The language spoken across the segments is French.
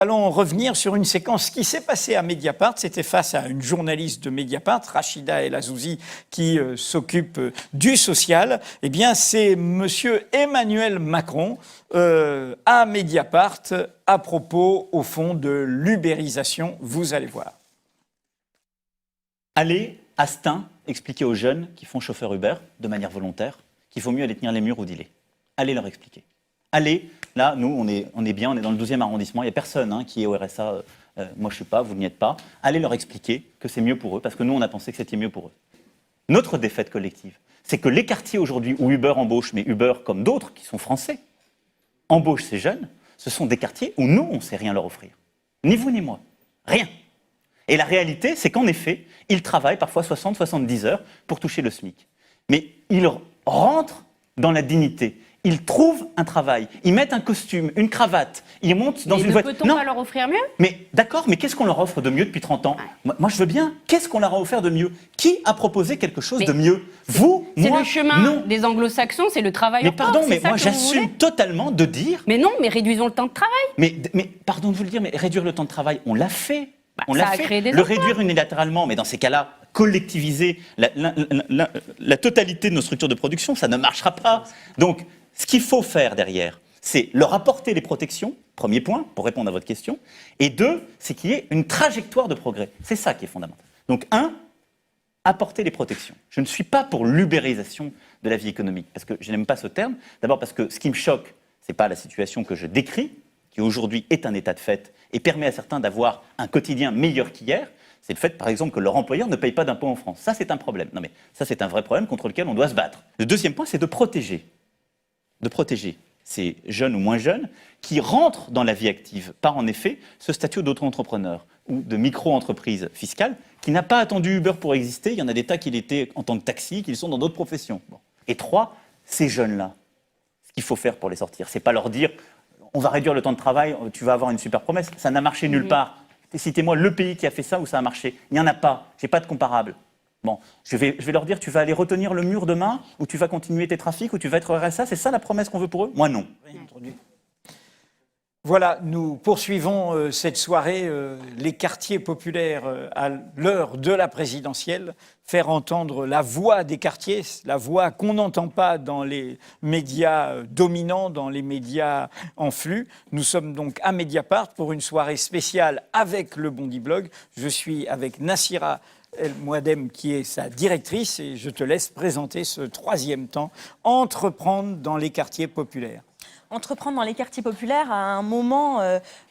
Allons revenir sur une séquence qui s'est passée à Mediapart. C'était face à une journaliste de Mediapart, Rachida El Azouzi, qui s'occupe du social. Eh bien, c'est monsieur Emmanuel Macron à Mediapart à propos, au fond, de l'ubérisation. Vous allez voir. Allez à Stein expliquer aux jeunes qui font chauffeur Uber de manière volontaire qu'il faut mieux aller tenir les murs ou dealer. Allez leur expliquer. Allez, là, nous, on est bien, on est dans le 12e arrondissement, il n'y a personne qui est au RSA, moi je ne suis pas, vous n'y êtes pas. Allez leur expliquer que c'est mieux pour eux, parce que nous, on a pensé que c'était mieux pour eux. Notre défaite collective, c'est que les quartiers aujourd'hui où Uber embauche, mais Uber comme d'autres qui sont français, embauchent ces jeunes, ce sont des quartiers où nous, on ne sait rien leur offrir. Ni vous ni moi. Rien. Et la réalité, c'est qu'en effet, ils travaillent parfois 60-70 heures pour toucher le SMIC. Mais ils rentrent dans la dignité. Ils trouvent un travail, ils mettent un costume, une cravate, ils montent dans une voiture. Mais peut-on pas leur offrir mieux ? Mais d'accord, mais qu'est-ce qu'on leur offre de mieux depuis 30 ans ? Moi, je veux bien. Qu'est-ce qu'on leur a offert de mieux ? Qui a proposé quelque chose de mieux ? Vous ? C'est moi ? le chemin non. des anglo-saxons, c'est le travail Mais en corps, pardon, mais c'est ça moi que vous j'assume voulez ? totalement de dire... Mais non, mais réduisons le temps de travail. Mais pardon de vous le dire, mais réduire le temps de travail, on l'a fait. On ça l'a a fait. créé des Le emplois. réduire unilatéralement, mais dans ces cas-là, collectiviser la totalité de nos structures de production, ça ne marchera pas. Donc, ce qu'il faut faire derrière, c'est leur apporter les protections, premier point, pour répondre à votre question, et deux, c'est qu'il y ait une trajectoire de progrès. C'est ça qui est fondamental. Donc, un, apporter les protections. Je ne suis pas pour l'ubérisation de la vie économique, parce que je n'aime pas ce terme. D'abord parce que ce qui me choque, ce n'est pas la situation que je décris, qui aujourd'hui est un état de fait et permet à certains d'avoir un quotidien meilleur qu'hier. C'est le fait, par exemple, que leur employeur ne paye pas d'impôts en France. Ça, c'est un problème. Non, mais ça, c'est un vrai problème contre lequel on doit se battre. Le deuxième point, c'est de protéger ces jeunes ou moins jeunes qui rentrent dans la vie active par, en effet, ce statut d'auto-entrepreneur ou de micro-entreprise fiscale qui n'a pas attendu Uber pour exister. Il y en a des tas qui l'étaient en tant que taxi, qui le sont dans d'autres professions. Bon. Et trois, ces jeunes-là, ce qu'il faut faire pour les sortir, c'est pas leur dire on va réduire le temps de travail, tu vas avoir une super promesse. Ça n'a marché nulle part. Citez-moi le pays qui a fait ça où ça a marché. Il n'y en a pas. Je n'ai pas de comparable. Bon, je vais leur dire, tu vas aller retenir le mur demain, ou tu vas continuer tes trafics, ou tu vas être au RSA. C'est ça la promesse qu'on veut pour eux ? Moi, non. Voilà, nous poursuivons cette soirée, les quartiers populaires à l'heure de la présidentielle, faire entendre la voix des quartiers, la voix qu'on n'entend pas dans les médias dominants, dans les médias en flux. Nous sommes donc à Mediapart pour une soirée spéciale avec le Bondi Blog. Je suis avec Nassira El Mouadem qui est sa directrice et je te laisse présenter ce troisième temps, entreprendre dans les quartiers populaires. Entreprendre dans les quartiers populaires à un moment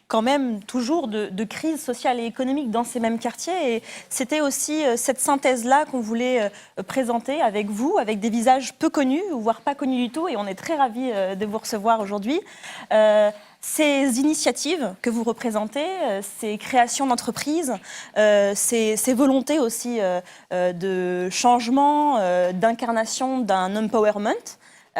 quand même toujours de crise sociale et économique dans ces mêmes quartiers. Et c'était aussi cette synthèse-là qu'on voulait présenter avec vous, avec des visages peu connus, voire pas connus du tout. Et on est très ravis de vous recevoir aujourd'hui. Ces initiatives que vous représentez, ces créations d'entreprises, ces volontés aussi de changement, d'incarnation d'un empowerment,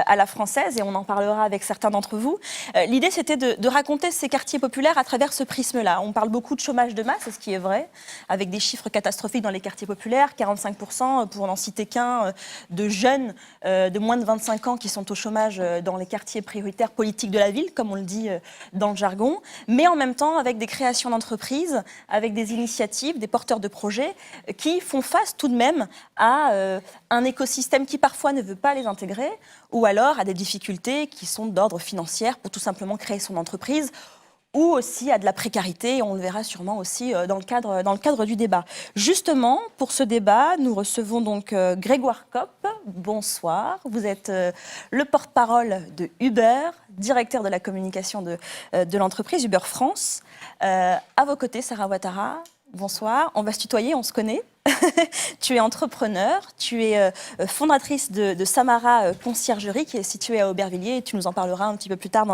à la française, et on en parlera avec certains d'entre vous. L'idée, c'était de raconter ces quartiers populaires à travers ce prisme-là. On parle beaucoup de chômage de masse, ce qui est vrai, avec des chiffres catastrophiques dans les quartiers populaires, 45%, pour n'en citer qu'un, de jeunes de moins de 25 ans qui sont au chômage dans les quartiers prioritaires politiques de la ville, comme on le dit dans le jargon, mais en même temps avec des créations d'entreprises, avec des initiatives, des porteurs de projets qui font face tout de même à un écosystème qui parfois ne veut pas les intégrer, ou alors à des difficultés qui sont d'ordre financier pour tout simplement créer son entreprise, ou aussi à de la précarité, et on le verra sûrement aussi dans le cadre du débat. Justement, pour ce débat, nous recevons donc Grégoire Kopp. Bonsoir, vous êtes le porte-parole de Uber, directeur de la communication de l'entreprise Uber France. À vos côtés, Sarah Ouattara. Bonsoir, on va se tutoyer, on se connaît. Tu es entrepreneur, tu es fondatrice de Samara Conciergerie qui est située à Aubervilliers et tu nous en parleras un petit peu plus tard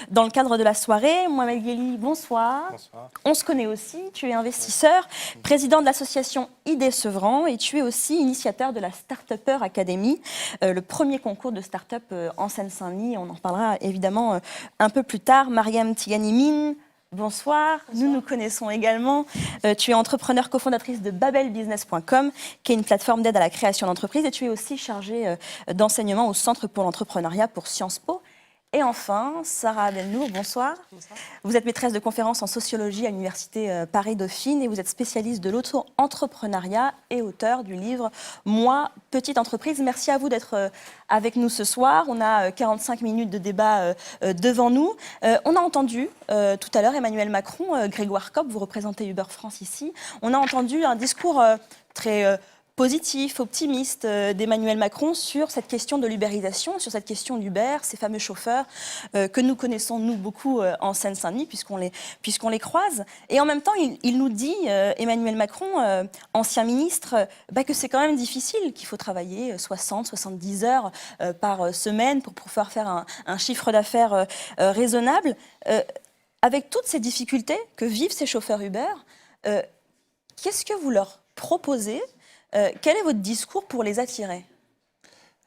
dans le cadre de la soirée. Mohamed Gheli, bonsoir. Bonsoir. On se connaît aussi, tu es investisseur, président de l'association ID Sevran et tu es aussi initiateur de la Start-Upper Academy, le premier concours de start-up en Seine-Saint-Denis. On en parlera évidemment un peu plus tard. Mariam Tigani-Mine. Bonsoir, nous connaissons également. Tu es entrepreneur cofondatrice de babelbusiness.com, qui est une plateforme d'aide à la création d'entreprises, et tu es aussi chargée d'enseignement au Centre pour l'entrepreneuriat pour Sciences Po. Et enfin, Sarah Abdelnour, bonsoir. Bonsoir. Vous êtes maîtresse de conférences en sociologie à l'Université Paris-Dauphine et vous êtes spécialiste de l'auto-entrepreneuriat et auteur du livre « Moi, petite entreprise ». Merci à vous d'être avec nous ce soir. On a 45 minutes de débat devant nous. On a entendu tout à l'heure Emmanuel Macron, Grégoire Kopp, vous représentez Uber France ici. On a entendu un discours très positif, optimiste d'Emmanuel Macron sur cette question de l'ubérisation, sur cette question d'Uber, ces fameux chauffeurs que nous connaissons, nous, beaucoup en Seine-Saint-Denis, puisqu'on les croise. Et en même temps, il nous dit, Emmanuel Macron, ancien ministre, que c'est quand même difficile, qu'il faut travailler 60, 70 heures par semaine pour pouvoir faire un chiffre d'affaires raisonnable. Avec toutes ces difficultés que vivent ces chauffeurs Uber, qu'est-ce que vous leur proposez ? Quel est votre discours pour les attirer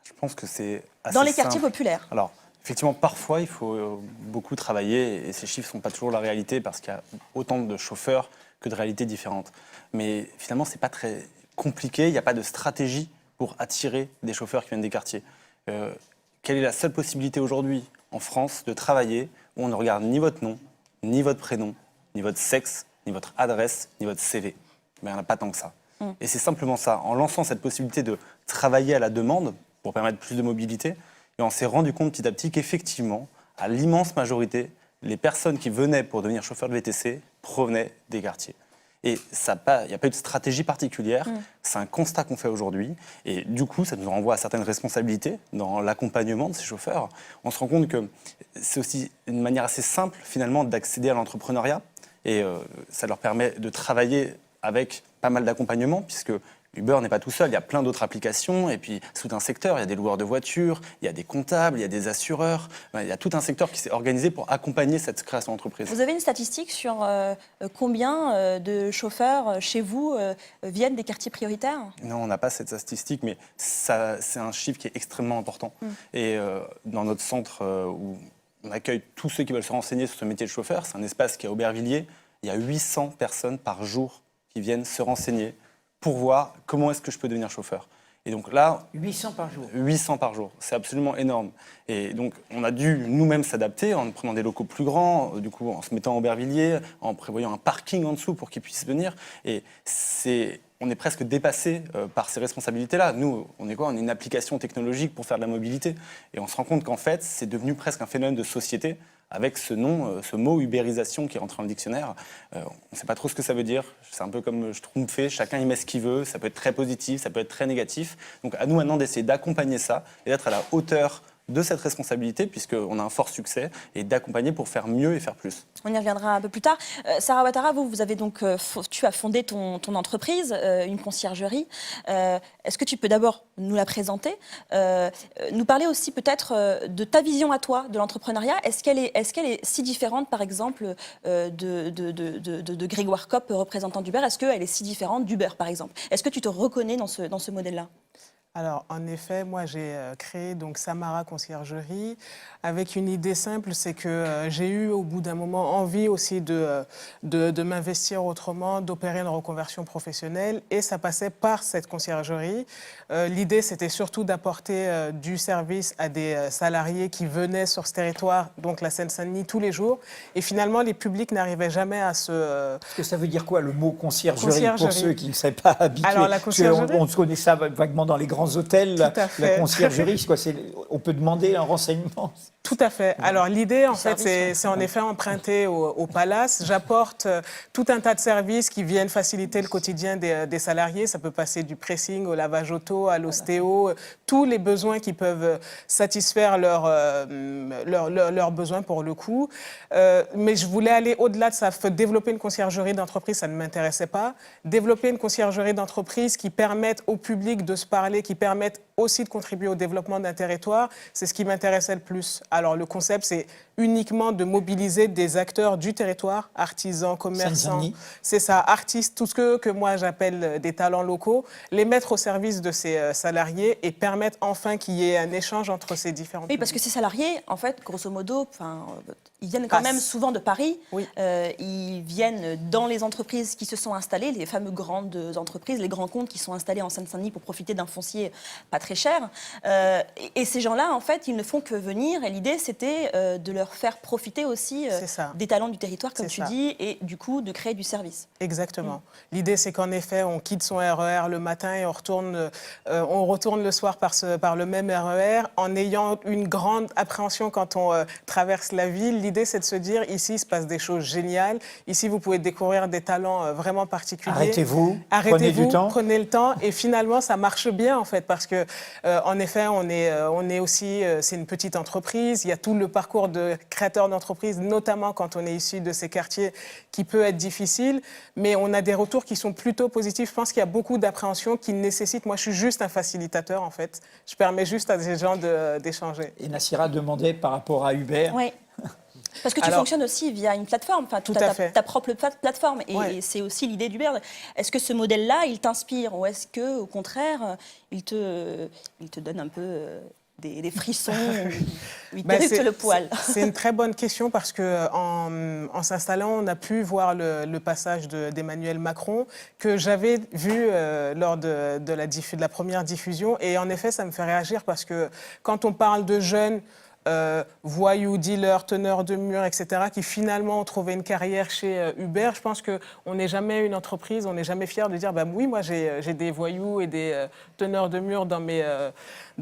Je pense que c'est assez dans les quartiers simple. populaires? Alors, effectivement, parfois, il faut beaucoup travailler et ces chiffres ne sont pas toujours la réalité parce qu'il y a autant de chauffeurs que de réalités différentes. Mais finalement, ce n'est pas très compliqué, il n'y a pas de stratégie pour attirer des chauffeurs qui viennent des quartiers. Quelle est la seule possibilité aujourd'hui en France de travailler où on ne regarde ni votre nom, ni votre prénom, ni votre sexe, ni votre adresse, ni votre CV? Mais il n'y en a pas tant que ça. Et c'est simplement ça. En lançant cette possibilité de travailler à la demande pour permettre plus de mobilité, et on s'est rendu compte petit à petit qu'effectivement, à l'immense majorité, les personnes qui venaient pour devenir chauffeurs de VTC provenaient des quartiers. Et il n'y a pas eu de stratégie particulière. C'est un constat qu'on fait aujourd'hui. Et du coup, ça nous renvoie à certaines responsabilités dans l'accompagnement de ces chauffeurs. On se rend compte que c'est aussi une manière assez simple, finalement, d'accéder à l'entrepreneuriat. Et ça leur permet de travailler avec pas mal d'accompagnement, puisque Uber n'est pas tout seul, il y a plein d'autres applications, et puis sous un secteur, il y a des loueurs de voitures, il y a des comptables, il y a des assureurs, il y a tout un secteur qui s'est organisé pour accompagner cette création d'entreprise. Vous avez une statistique sur combien de chauffeurs chez vous viennent des quartiers prioritaires? Non, on n'a pas cette statistique, mais c'est un chiffre qui est extrêmement important. Et dans notre centre où on accueille tous ceux qui veulent se renseigner sur ce métier de chauffeur, c'est un espace qui est à Aubervilliers, il y a 800 personnes par jour qui viennent se renseigner pour voir comment est-ce que je peux devenir chauffeur. Et donc là... 800 par jour. 800 par jour, c'est absolument énorme. Et donc on a dû nous-mêmes s'adapter en prenant des locaux plus grands, du coup en se mettant à Aubervilliers, en prévoyant un parking en dessous pour qu'ils puissent venir. Et on est presque dépassé par ces responsabilités-là. Nous, on est quoi? On est une application technologique pour faire de la mobilité. Et on se rend compte qu'en fait, c'est devenu presque un phénomène de société, avec ce nom, ce mot ubérisation qui est rentré dans le dictionnaire. On ne sait pas trop ce que ça veut dire. C'est un peu comme Schtroumpfé, chacun y met ce qu'il veut. Ça peut être très positif, ça peut être très négatif. Donc à nous maintenant d'essayer d'accompagner ça et d'être à la hauteur de cette responsabilité, puisqu'on a un fort succès, et d'accompagner pour faire mieux et faire plus. On y reviendra un peu plus tard. Sarah Ouattara, vous avez donc, tu as fondé ton entreprise, une conciergerie. Est-ce que tu peux d'abord nous la présenter, nous parler aussi peut-être de ta vision à toi de l'entrepreneuriat? Est-ce qu'elle est si différente, par exemple, de Grégoire Kopp, représentant d'Uber? Est-ce qu'elle est si différente d'Uber, par exemple? Est-ce que tu te reconnais dans ce modèle-là? Alors, en effet, moi, j'ai créé donc Samara Conciergerie avec une idée simple, c'est que j'ai eu au bout d'un moment envie aussi de m'investir autrement, d'opérer une reconversion professionnelle, et ça passait par cette conciergerie. L'idée, c'était surtout d'apporter du service à des salariés qui venaient sur ce territoire, donc la Seine-Saint-Denis, tous les jours. Et finalement, les publics n'arrivaient jamais à se... Parce que ça veut dire quoi, le mot conciergerie, pour ceux qui ne seraient pas habitués? Alors, la conciergerie... On connaît ça vaguement dans les grands hôtels. Tout à fait. La conciergerie, c'est quoi? On peut demander un renseignement? Tout à fait. Alors l'idée, en fait, c'est en effet emprunté au Palace. J'apporte tout un tas de services qui viennent faciliter le quotidien des salariés. Ça peut passer du pressing au lavage auto, à l'ostéo, tous les besoins qui peuvent satisfaire leurs besoins pour le coup. Mais je voulais aller au-delà de ça. Développer une conciergerie d'entreprise, ça ne m'intéressait pas. Développer une conciergerie d'entreprise qui permette au public de se parler, qui permette aussi de contribuer au développement d'un territoire, c'est ce qui m'intéressait le plus. Alors le concept, c'est uniquement de mobiliser des acteurs du territoire, artisans, commerçants, c'est ça, artistes, tout ce que moi j'appelle des talents locaux, les mettre au service de ces salariés et permettre enfin qu'il y ait un échange entre ces différents publics. Oui, parce que ces salariés, en fait, grosso modo, ils viennent quand même souvent de Paris. Oui. Ils viennent dans les entreprises qui se sont installées, les fameuses grandes entreprises, les grands comptes qui sont installés en Seine-Saint-Denis pour profiter d'un foncier pas très cher. Et ces gens-là, en fait, ils ne font que venir. Et l'idée, c'était de leur faire profiter aussi des talents du territoire, comme tu dis, et du coup, de créer du service. Exactement. L'idée, c'est qu'en effet, on quitte son RER le matin et on retourne le soir par le même RER en ayant une grande appréhension quand on traverse la ville. L'idée, c'est de se dire, ici, il se passe des choses géniales. Ici, vous pouvez découvrir des talents vraiment particuliers. Arrêtez-vous, prenez du temps. Prenez le temps. Et finalement, ça marche bien, en fait, parce que, en effet, on est aussi, c'est une petite entreprise. Il y a tout le parcours de créateur d'entreprise, notamment quand on est issu de ces quartiers, qui peut être difficile. Mais on a des retours qui sont plutôt positifs. Je pense qu'il y a beaucoup d'appréhension qui nécessitent... Moi, je suis juste un facilitateur, en fait. Je permets juste à des gens d'échanger. Et Nassira demandait par rapport à Uber. Oui. Parce que tu fonctionnes aussi via une plateforme, enfin, tu as ta propre plateforme, et c'est aussi l'idée d'Uber. Est-ce que ce modèle-là, il t'inspire, ou est-ce que, au contraire, il te donne un peu des frissons, ou il t'érupte le poil? C'est une très bonne question parce que en s'installant, on a pu voir le passage d'Emmanuel Macron que j'avais vu lors de la première diffusion, et en effet, ça me fait réagir parce que quand on parle de jeunes voyous, dealers, teneurs de murs, etc., qui finalement ont trouvé une carrière chez Uber. Je pense qu'on n'est jamais une entreprise, on n'est jamais fier de dire bah, oui, moi j'ai des voyous et des teneurs de murs dans mes...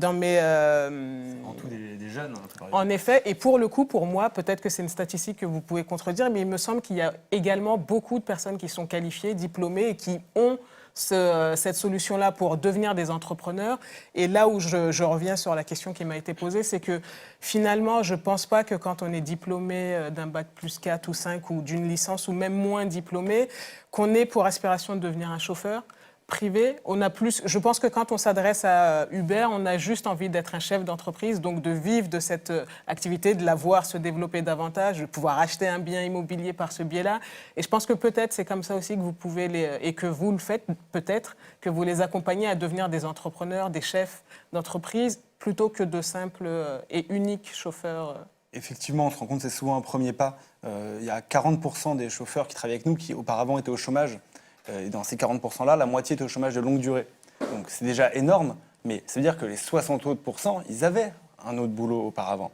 En tout des jeunes. En effet, et pour le coup, pour moi, peut-être que c'est une statistique que vous pouvez contredire, mais il me semble qu'il y a également beaucoup de personnes qui sont qualifiées, diplômées et qui ont cette solution-là pour devenir des entrepreneurs. Et là où je reviens sur la question qui m'a été posée, c'est que finalement, je ne pense pas que quand on est diplômé d'un bac plus 4 ou 5 ou d'une licence ou même moins diplômé, qu'on ait pour aspiration de devenir un chauffeur privé. Je pense que quand on s'adresse à Uber, on a juste envie d'être un chef d'entreprise, donc de vivre de cette activité, de la voir se développer davantage, de pouvoir acheter un bien immobilier par ce biais-là. Et je pense que peut-être c'est comme ça aussi que vous pouvez et que vous le faites, peut-être que vous les accompagnez à devenir des entrepreneurs, des chefs d'entreprise, plutôt que de simples et uniques chauffeurs. Effectivement, on se rend compte que c'est souvent un premier pas. Il y a 40% des chauffeurs qui travaillent avec nous qui auparavant étaient au chômage. Et dans ces 40%-là, la moitié était au chômage de longue durée. Donc c'est déjà énorme, mais ça veut dire que les 60 autres %, ils avaient un autre boulot auparavant.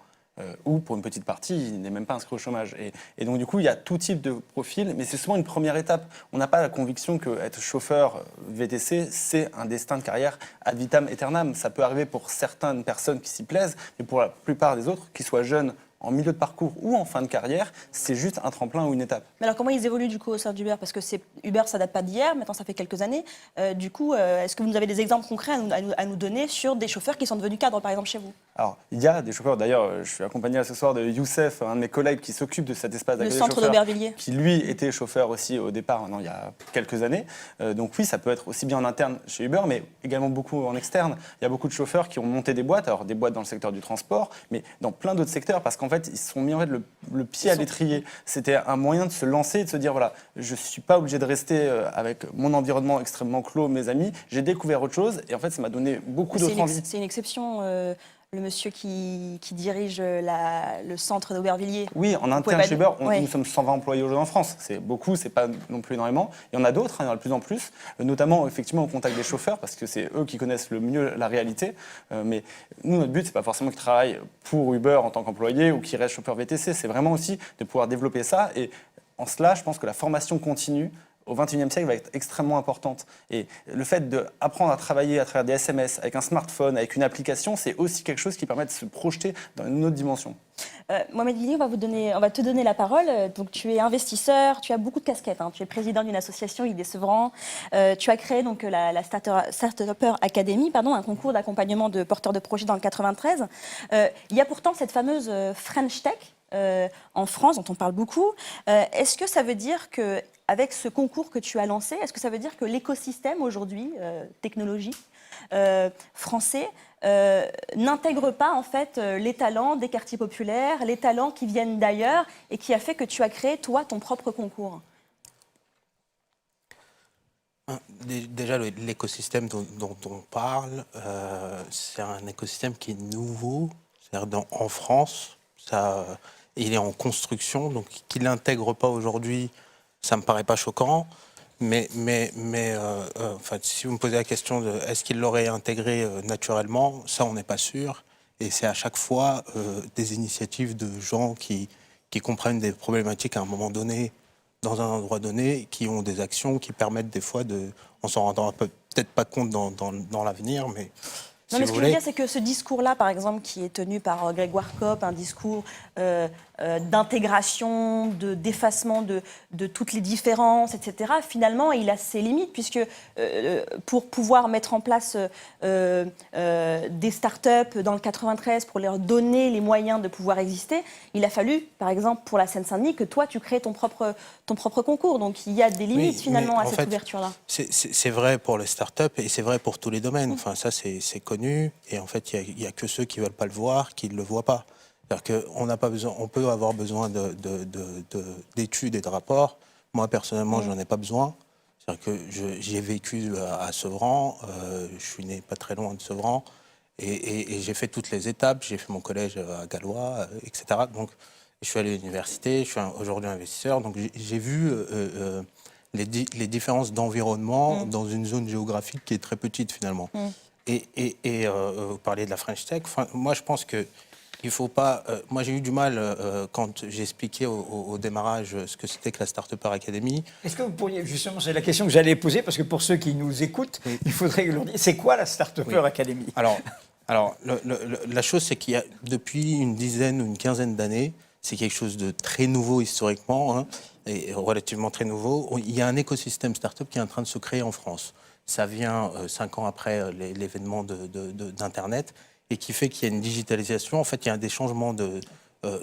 Ou pour une petite partie, ils n'est même pas inscrit au chômage. Et donc du coup, il y a tout type de profil, mais c'est souvent une première étape. On n'a pas la conviction qu'être chauffeur VTC, c'est un destin de carrière ad vitam aeternam. Ça peut arriver pour certaines personnes qui s'y plaisent, mais pour la plupart des autres, qu'ils soient jeunes, en milieu de parcours ou en fin de carrière, c'est juste un tremplin ou une étape. Mais alors comment ils évoluent du coup au sein d'Uber? Parce que Uber, ça date pas d'hier, maintenant ça fait quelques années. Du coup, est-ce que vous avez des exemples concrets à nous donner sur des chauffeurs qui sont devenus cadres, par exemple, chez vous? Alors, il y a des chauffeurs, d'ailleurs, je suis accompagné ce soir de Youssef, un de mes collègues qui s'occupe de cet espace d'accueil des chauffeurs. Le centre d'Aubervilliers. Qui, lui, était chauffeur aussi au départ, maintenant, il y a quelques années. Donc oui, ça peut être aussi bien en interne chez Uber, mais également beaucoup en externe. Il y a beaucoup de chauffeurs qui ont monté des boîtes, alors des boîtes dans le secteur du transport, mais dans plein d'autres secteurs, parce qu'en fait, ils se sont mis en fait, le pied à l'étrier. C'était un moyen de se lancer et de se dire, voilà, je ne suis pas obligé de rester avec mon environnement extrêmement clos, mes amis. J'ai découvert autre chose et en fait, ça m'a donné beaucoup d'autres envies. C'est une exception... Le monsieur qui dirige le centre d'Aubervilliers. Oui, en interne chez Uber, nous sommes 120 employés aujourd'hui en France. C'est beaucoup, c'est pas non plus énormément. Il y en a d'autres, il y en a de plus en plus, notamment effectivement au contact des chauffeurs, parce que c'est eux qui connaissent le mieux la réalité. Mais nous, notre but, c'est pas forcément qu'ils travaillent pour Uber en tant qu'employés ou qu'ils restent chauffeurs VTC. C'est vraiment aussi de pouvoir développer ça. Et en cela, je pense que la formation continue au XXIe siècle va être extrêmement importante. Et le fait d'apprendre à travailler à travers des SMS, avec un smartphone, avec une application, c'est aussi quelque chose qui permet de se projeter dans une autre dimension. Mohamed Vili, on va te donner la parole. Donc, tu es investisseur, tu as beaucoup de casquettes. Tu es président d'une association, Idées Sevran. Tu as créé donc, la Start-Upper Academy, un concours d'accompagnement de porteurs de projets dans le 93. Il y a pourtant cette fameuse French Tech en France, dont on parle beaucoup. Est-ce que ça veut dire que avec ce concours que tu as lancé, est-ce que ça veut dire que l'écosystème aujourd'hui, technologique, français, n'intègre pas en fait les talents des quartiers populaires, les talents qui viennent d'ailleurs et qui a fait que tu as créé, toi, ton propre concours? Déjà, l'écosystème dont on parle, c'est un écosystème qui est nouveau. C'est-à-dire en France, il est en construction, donc qu'il l'intègre pas aujourd'hui, ça me paraît pas choquant. Enfin, si vous me posez la question de est-ce qu'il l'aurait intégré naturellement, ça on n'est pas sûr. Et c'est à chaque fois des initiatives de gens qui comprennent des problématiques à un moment donné, dans un endroit donné, qui ont des actions qui permettent des fois de... On s'en rendra peut-être pas compte dans l'avenir, mais... Non, mais ce que je veux dire, c'est que ce discours-là, par exemple, qui est tenu par Grégoire Kopp, un discours d'intégration, d'effacement de toutes les différences, etc., finalement, il a ses limites, puisque pour pouvoir mettre en place des start-up dans le 93, pour leur donner les moyens de pouvoir exister, il a fallu, par exemple, pour la Seine-Saint-Denis, que toi, tu crées ton propre concours. Donc, il y a des limites, finalement, à cette ouverture-là. C'est vrai pour les start-up et c'est vrai pour tous les domaines. Enfin, ça, c'est connu. Et en fait, il n'y a que ceux qui ne veulent pas le voir qui ne le voient pas. C'est-à-dire qu'on n'a pas besoin, on peut avoir besoin d'études et de rapports. Moi, personnellement, je n'en ai pas besoin. C'est-à-dire que j'ai vécu à Sevran, je suis né pas très loin de Sevran, et j'ai fait toutes les étapes. J'ai fait mon collège à Gallois, etc. Donc, je suis allé à l'université, je suis aujourd'hui investisseur. Donc, j'ai vu les différences d'environnement dans une zone géographique qui est très petite, finalement. Et vous parliez de la French Tech. Enfin, moi, je pense que il faut pas. Moi, j'ai eu du mal quand j'ai expliqué au démarrage ce que c'était que la Start-Upper Academy. Est-ce que vous pourriez, justement, c'est la question que j'allais poser, parce que pour ceux qui nous écoutent, il faudrait que l'on dise, c'est quoi la Start-Upper Academy ? Alors la chose, c'est qu'il y a, depuis une dizaine ou une quinzaine d'années, c'est quelque chose de très nouveau historiquement, et relativement très nouveau. Il y a un écosystème start-up qui est en train de se créer en France. Ça vient 5 ans après l'événement d'Internet, et qui fait qu'il y a une digitalisation. En fait, il y a des changements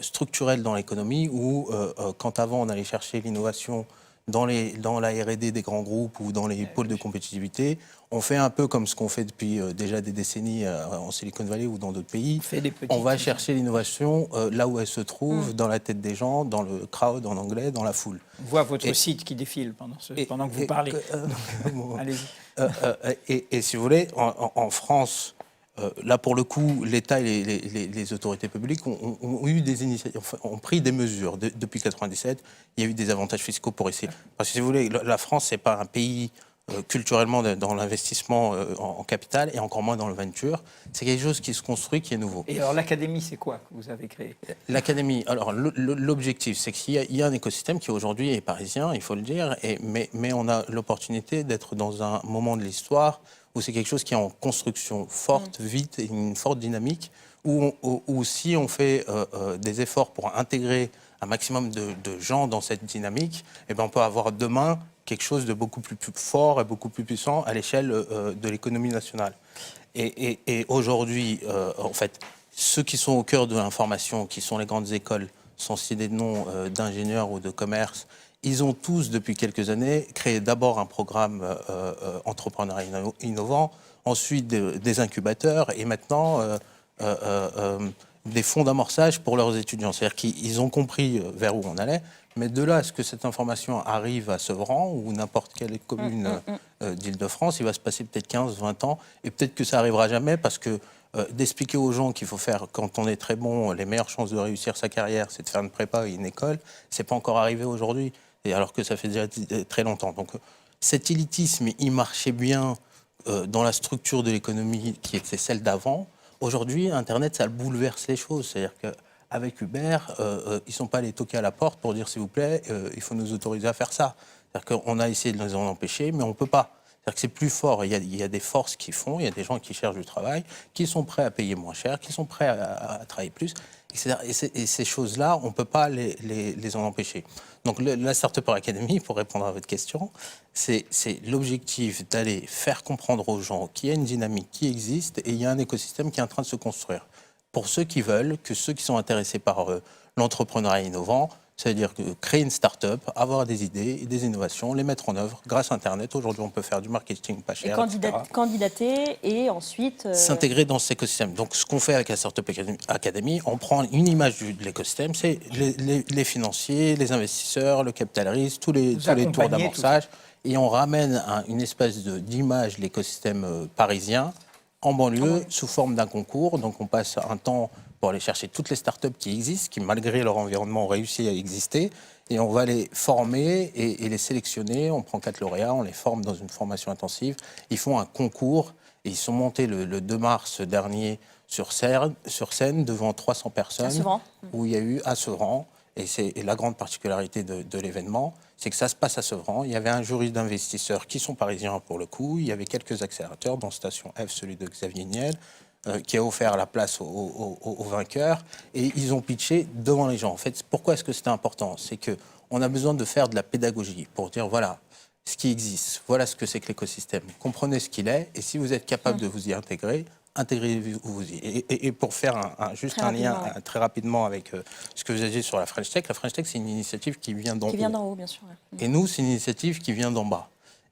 structurels dans l'économie où, quand avant on allait chercher l'innovation dans la R&D des grands groupes ou dans les pôles de compétitivité, on fait un peu comme ce qu'on fait depuis déjà des décennies en Silicon Valley ou dans d'autres pays. On va chercher l'innovation là où elle se trouve, dans la tête des gens, dans le crowd en anglais, dans la foule. On voit votre site qui défile pendant que vous parlez. Allez-y. Et si vous voulez, en France, là, pour le coup, l'État et les autorités publiques ont eu des initiatives, ont pris des mesures. Depuis 1997, il y a eu des avantages fiscaux pour essayer. Parce que si vous voulez, la France, c'est pas un pays culturellement dans l'investissement en capital et encore moins dans le venture. C'est quelque chose qui se construit, qui est nouveau. Et alors, l'académie, c'est quoi que vous avez créé ? L'académie, alors l'objectif, c'est qu'il y a un écosystème qui aujourd'hui est parisien, il faut le dire, mais on a l'opportunité d'être dans un moment de l'histoire où c'est quelque chose qui est en construction forte, vite, et une forte dynamique, où si on fait des efforts pour intégrer un maximum de gens dans cette dynamique, eh ben on peut avoir demain quelque chose de beaucoup plus fort et beaucoup plus puissant à l'échelle de l'économie nationale. Et aujourd'hui, en fait, ceux qui sont au cœur de l'information, qui sont les grandes écoles, sans citer de noms d'ingénieurs ou de commerce, ils ont tous, depuis quelques années, créé d'abord un programme entrepreneurial innovant, ensuite des incubateurs et maintenant des fonds d'amorçage pour leurs étudiants. C'est-à-dire qu'ils ont compris vers où on allait, mais de là à ce que cette information arrive à Sevran ou n'importe quelle commune d'Île-de-France, il va se passer peut-être 15, 20 ans, et peut-être que ça n'arrivera jamais parce que d'expliquer aux gens qu'il faut faire, quand on est très bon, les meilleures chances de réussir sa carrière, c'est de faire une prépa et une école, c'est pas encore arrivé aujourd'hui. Et alors que ça fait déjà très longtemps. Donc cet élitisme, il marchait bien dans la structure de l'économie qui était celle d'avant. Aujourd'hui, Internet, ça bouleverse les choses. C'est-à-dire qu'avec Uber, ils ne sont pas allés toquer à la porte pour dire, s'il vous plaît, il faut nous autoriser à faire ça. C'est-à-dire qu'on a essayé de les en empêcher, mais on ne peut pas. C'est-à-dire que c'est plus fort. Il y a des forces qui font, il y a des gens qui cherchent du travail, qui sont prêts à payer moins cher, qui sont prêts à travailler plus. Et ces choses-là, on ne peut pas les en empêcher. Donc la Start-Upper Academy, pour répondre à votre question, c'est l'objectif d'aller faire comprendre aux gens qu'il y a une dynamique qui existe et il y a un écosystème qui est en train de se construire. Pour ceux qui veulent, que ceux qui sont intéressés par l'entrepreneuriat innovant, c'est-à-dire créer une start-up, avoir des idées et des innovations, les mettre en œuvre grâce à Internet. Aujourd'hui, on peut faire du marketing pas cher, candidater et ensuite... s'intégrer dans cet écosystème. Donc, ce qu'on fait avec la Start-Up Academy, on prend une image de l'écosystème, c'est les financiers, les investisseurs, le capital risque, tous les tours d'amorçage, et on ramène une espèce d'image de l'écosystème parisien en banlieue sous forme d'un concours. Donc, on passe un temps pour aller chercher toutes les startups qui existent, qui malgré leur environnement ont réussi à exister. et on va les former et les sélectionner. On prend 4 lauréats, on les forme dans une formation intensive. Ils font un concours et ils sont montés le 2 mars dernier sur scène devant 300 personnes. À Sevran. Où il y a eu à Sevran. Et c'est la grande particularité de l'événement, c'est que ça se passe à Sevran. Il y avait un jury d'investisseurs qui sont parisiens pour le coup. Il y avait quelques accélérateurs, dont Station F, celui de Xavier Niel, qui a offert la place aux vainqueurs. Et ils ont pitché devant les gens. En fait, pourquoi est-ce que c'était important? C'est qu'on a besoin de faire de la pédagogie pour dire, voilà, ce qui existe, voilà ce que c'est que l'écosystème. Comprenez ce qu'il est, et si vous êtes capable de vous y intégrer, intégrez-vous y. Et pour faire juste un lien très rapidement avec ce que vous avez dit sur la French Tech, la French Tech, c'est une initiative qui vient d'en haut. Qui vient d'en haut, bien sûr. Et nous, c'est une initiative qui vient d'en bas.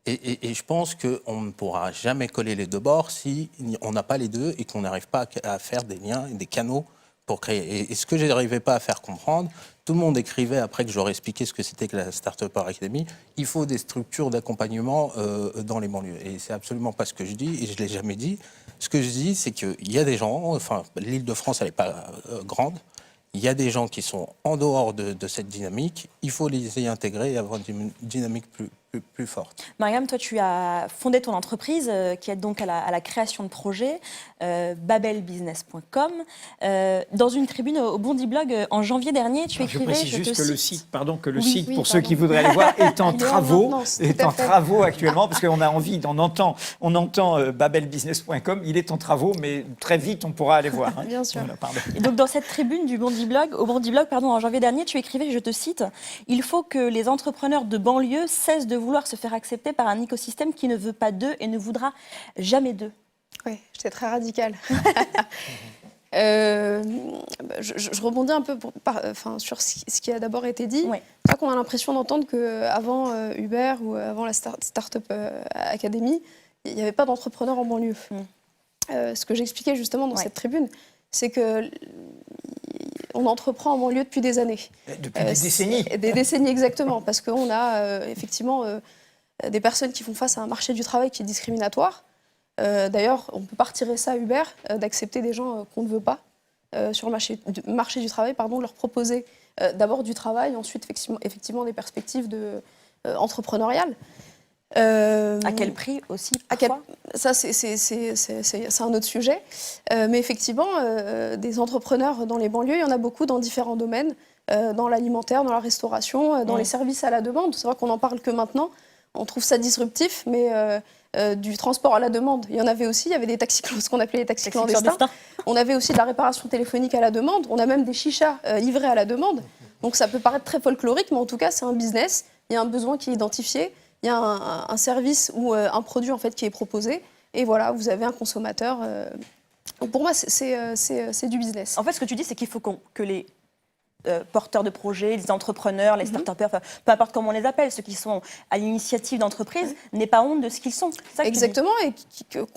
Et je pense qu'on ne pourra jamais coller les deux bords si on n'a pas les deux et qu'on n'arrive pas à faire des liens et des canaux pour créer. Et ce que je n'arrivais pas à faire comprendre, tout le monde écrivait, après que j'aurais expliqué ce que c'était que la Startup Academy, il faut des structures d'accompagnement dans les banlieues. Et c'est absolument pas ce que je dis, et je ne l'ai jamais dit. Ce que je dis, c'est qu'il y a des gens, enfin, l'Île-de-France, elle n'est pas grande, il y a des gens qui sont en dehors de cette dynamique, il faut les y intégrer et avoir une dynamique plus forte. Mariam, toi, tu as fondé ton entreprise qui aide donc à la création de projets, babelbusiness.com. Dans une tribune au Bondi Blog en janvier dernier, tu écrivais... Je précise juste que le site, pour oui, ceux qui voudraient aller voir, est en Il est en travaux, maintenance, tout à fait. actuellement, parce qu'on a envie, on entend babelbusiness.com, il est en travaux, mais très vite on pourra aller voir. Hein. Bien sûr. Voilà, pardon. Et donc dans cette tribune du Bondi Blog, au Bondi Blog, en janvier dernier, tu écrivais, je te cite, « Il faut que les entrepreneurs de banlieue cessent de vouloir se faire accepter par un écosystème qui ne veut pas d'eux et ne voudra jamais d'eux. » Oui, j'étais très radicale. Je rebondis un peu sur ce qui a d'abord été dit. Oui. C'est vrai qu'on a l'impression d'entendre qu'avant Uber ou avant la Startup Academy, il n'y avait pas d'entrepreneurs en banlieue. Ce que j'expliquais justement dans cette tribune, c'est que on entreprend en banlieue depuis des années. Depuis des décennies. Des décennies, exactement. Parce qu'on a effectivement des personnes qui font face à un marché du travail qui est discriminatoire. D'ailleurs, on ne peut pas retirer ça à Uber, d'accepter des gens qu'on ne veut pas sur le marché du travail, leur proposer d'abord du travail, ensuite effectivement des perspectives entrepreneuriales. À quel prix aussi Ça, c'est un autre sujet. Mais effectivement, des entrepreneurs dans les banlieues, il y en a beaucoup dans différents domaines, dans l'alimentaire, dans la restauration, dans les services à la demande. C'est vrai qu'on n'en parle que maintenant. On trouve ça disruptif, mais du transport à la demande, il y en avait aussi. Il y avait des taxis, ce qu'on appelait les taxis clandestins. On avait aussi de la réparation téléphonique à la demande. On a même des chichas livrés à la demande. Donc ça peut paraître très folklorique, mais en tout cas, c'est un business. Il y a un besoin qui est identifié. Il y a un service ou un produit en fait, qui est proposé. Et voilà, vous avez un consommateur. Donc pour moi, c'est du business. En fait, ce que tu dis, c'est qu'il faut que les porteurs de projets, les entrepreneurs, les start-upers, peu importe comment on les appelle, ceux qui sont à l'initiative d'entreprise, n'aient pas honte de ce qu'ils sont. Ça exactement, et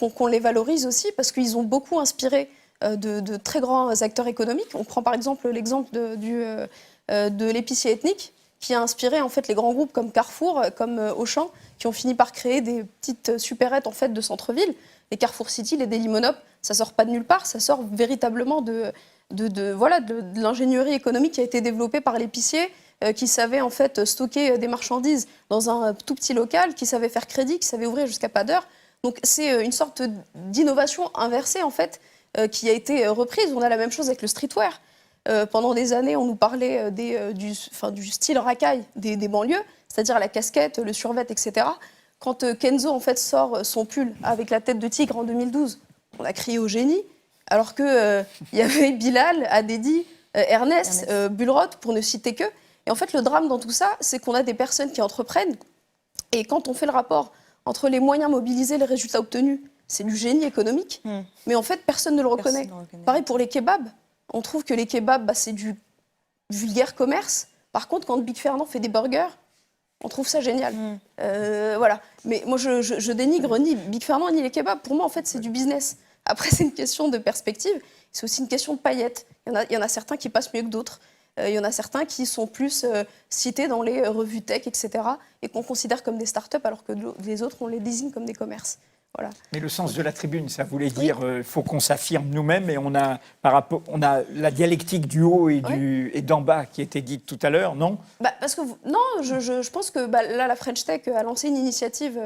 qu'on les valorise aussi, parce qu'ils ont beaucoup inspiré de très grands acteurs économiques. On prend par exemple l'exemple de l'épicier ethnique, qui a inspiré en fait les grands groupes comme Carrefour, comme Auchan, qui ont fini par créer des petites supérettes en fait de centre-ville. Les Carrefour City, les Dailymonop, ça sort pas de nulle part, ça sort véritablement de l'ingénierie économique qui a été développée par l'épicier, qui savait en fait stocker des marchandises dans un tout petit local, qui savait faire crédit, qui savait ouvrir jusqu'à pas d'heure. Donc c'est une sorte d'innovation inversée en fait qui a été reprise. On a la même chose avec le streetwear. Pendant des années, on nous parlait du style racaille des banlieues, c'est-à-dire la casquette, le survêt, etc. Quand Kenzo en fait, sort son pull avec la tête de tigre en 2012, on a crié au génie, alors qu'il y avait Bilal, Adedi, Ernest. Bulrot, pour ne citer que. Et en fait, le drame dans tout ça, c'est qu'on a des personnes qui entreprennent, et quand on fait le rapport entre les moyens mobilisés et les résultats obtenus, c'est du génie économique, mais en fait, personne ne le reconnaît. Pareil pour les kebabs. On trouve que les kebabs, c'est du vulgaire commerce. Par contre, quand Big Fernand fait des burgers, on trouve ça génial. Voilà. Mais moi, je dénigre ni Big Fernand ni les kebabs. Pour moi, en fait, c'est du business. Après, c'est une question de perspective. C'est aussi une question de paillettes. Il y en a certains qui passent mieux que d'autres. Il y en a certains qui sont plus cités dans les revues tech, etc. et qu'on considère comme des startups, alors que les autres, on les désigne comme des commerces. Voilà. Mais le sens de la tribune, ça voulait dire faut qu'on s'affirme nous-mêmes et on a la dialectique du haut et d'en bas qui était dite tout à l'heure, non? Parce que je pense que là, la French Tech a lancé une initiative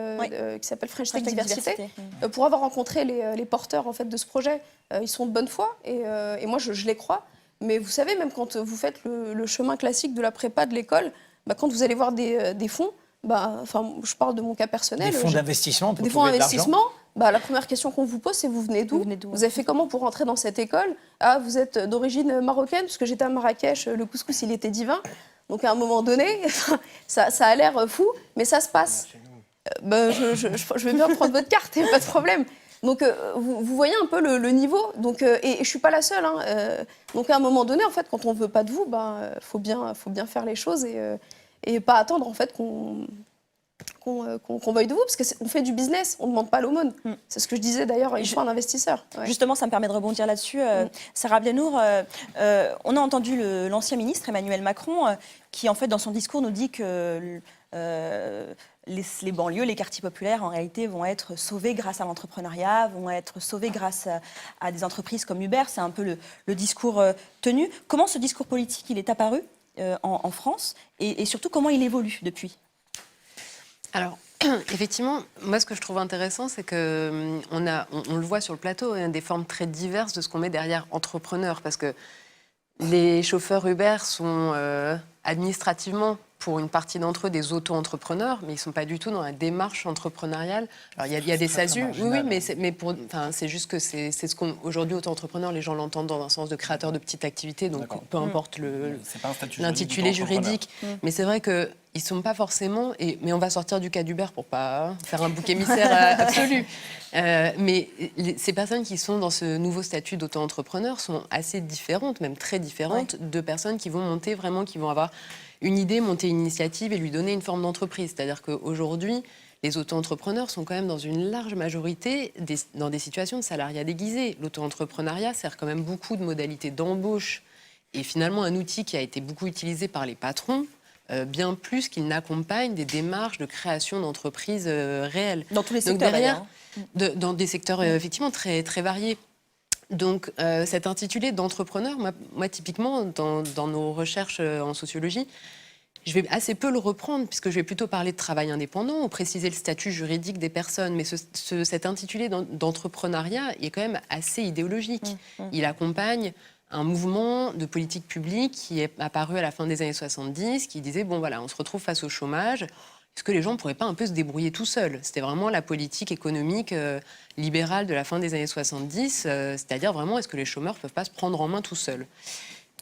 qui s'appelle French Tech Diversité pour avoir rencontré les porteurs en fait, de ce projet. Ils sont de bonne foi et moi, je les crois. Mais vous savez, même quand vous faites le chemin classique de la prépa de l'école, quand vous allez voir des fonds, je parle de mon cas personnel. Des fonds d'investissement pour Des fonds d'investissement, la première question qu'on vous pose, c'est vous venez d'où? Vous avez fait comment pour rentrer dans cette école? Ah, vous êtes d'origine marocaine, parce que j'étais à Marrakech, le couscous, il était divin. Donc à un moment donné, ça a l'air fou, mais ça se passe. Je vais bien prendre votre carte, pas de problème. Donc vous voyez un peu le niveau. Donc, et je ne suis pas la seule. Donc à un moment donné, en fait, quand on ne veut pas de vous, faut bien faire les choses et pas attendre en fait qu'on veuille de vous, parce qu'on fait du business, on ne demande pas l'aumône. C'est ce que je disais d'ailleurs une fois à un investisseur. Ouais. Justement, ça me permet de rebondir là-dessus. Sarah Abdenour, on a entendu l'ancien ministre Emmanuel Macron qui, en fait, dans son discours, nous dit que les banlieues, les quartiers populaires, en réalité, vont être sauvés grâce à l'entrepreneuriat, vont être sauvés grâce à des entreprises comme Uber. C'est un peu le discours tenu. Comment ce discours politique il est apparu en France et surtout, comment il évolue depuis? Alors, effectivement, moi, ce que je trouve intéressant, c'est qu'on on le voit sur le plateau, il y a des formes très diverses de ce qu'on met derrière entrepreneur, parce que les chauffeurs Uber sont administrativement, pour une partie d'entre eux, des auto-entrepreneurs, mais ils ne sont pas du tout dans la démarche entrepreneuriale. Alors, il y a des SASU, oui, mais c'est juste que c'est ce qu'on... Aujourd'hui, auto-entrepreneur, les gens l'entendent dans un sens de créateur de petites activités, donc peu importe l'intitulé juridique. Mais c'est vrai qu'ils ne sont pas forcément... Mais on va sortir du cas d'Uber pour ne pas faire un bouc émissaire absolu. Mais ces personnes qui sont dans ce nouveau statut d'auto-entrepreneur sont assez différentes, même très différentes, de personnes qui vont monter vraiment, qui vont avoir une idée, monter une initiative et lui donner une forme d'entreprise. C'est-à-dire qu'aujourd'hui, les auto-entrepreneurs sont quand même dans une large majorité dans des situations de salariat déguisé. L'auto-entrepreneuriat sert quand même beaucoup de modalités d'embauche et finalement un outil qui a été beaucoup utilisé par les patrons, bien plus qu'il n'accompagne des démarches de création d'entreprises réelles. Dans tous les secteurs, derrière, dans des secteurs effectivement très, très variés. Donc cet intitulé d'entrepreneur, moi typiquement, dans nos recherches en sociologie, je vais assez peu le reprendre, puisque je vais plutôt parler de travail indépendant, ou préciser le statut juridique des personnes. Mais cet intitulé d'entrepreneuriat il est quand même assez idéologique. Il accompagne un mouvement de politique publique qui est apparu à la fin des années 70, qui disait, bon voilà, on se retrouve face au chômage, est-ce que les gens ne pourraient pas un peu se débrouiller tout seuls? C'était vraiment la politique économique libérale de la fin des années 70, c'est-à-dire vraiment, est-ce que les chômeurs ne peuvent pas se prendre en main tout seuls?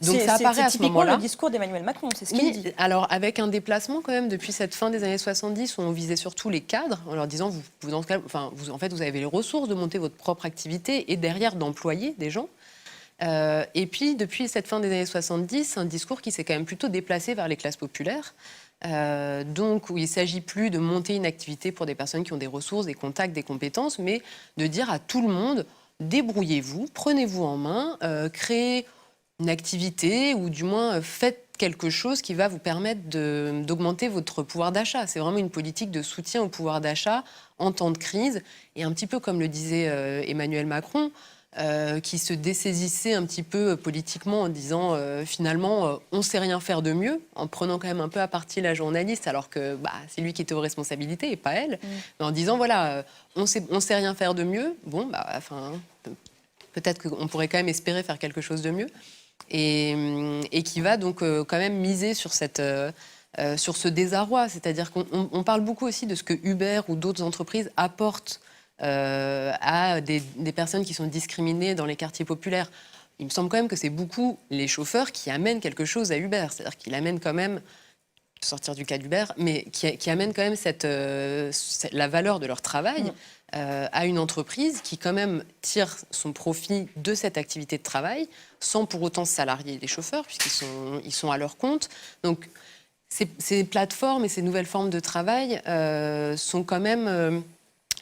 Donc ça apparaît à ce moment-là. C'est typiquement le discours d'Emmanuel Macron, c'est ce qu'il dit. Alors avec un déplacement quand même depuis cette fin des années 70 où on visait surtout les cadres en leur disant en fait vous avez les ressources de monter votre propre activité et derrière d'employer des gens. Et puis depuis cette fin des années 70, un discours qui s'est quand même plutôt déplacé vers les classes populaires. Donc où il ne s'agit plus de monter une activité pour des personnes qui ont des ressources, des contacts, des compétences, mais de dire à tout le monde, débrouillez-vous, prenez-vous en main, créez une activité ou du moins faites quelque chose qui va vous permettre d'augmenter votre pouvoir d'achat. C'est vraiment une politique de soutien au pouvoir d'achat en temps de crise. Et un petit peu comme le disait Emmanuel Macron, qui se dessaisissait un petit peu politiquement en disant finalement on ne sait rien faire de mieux, en prenant quand même un peu à partie la journaliste alors que c'est lui qui était aux responsabilités et pas elle, mais en disant voilà on sait rien faire de mieux, bon peut-être qu'on pourrait quand même espérer faire quelque chose de mieux et qui va donc quand même miser sur sur ce désarroi, c'est-à-dire qu'on parle beaucoup aussi de ce que Uber ou d'autres entreprises apportent à des personnes qui sont discriminées dans les quartiers populaires. Il me semble quand même que c'est beaucoup les chauffeurs qui amènent quelque chose à Uber. C'est-à-dire qu'ils amènent quand même, sortir du cas d'Uber, mais qui amènent quand même la valeur de leur travail à une entreprise qui quand même tire son profit de cette activité de travail sans pour autant salarier les chauffeurs puisqu'ils sont à leur compte. Donc ces plateformes et ces nouvelles formes de travail sont quand même...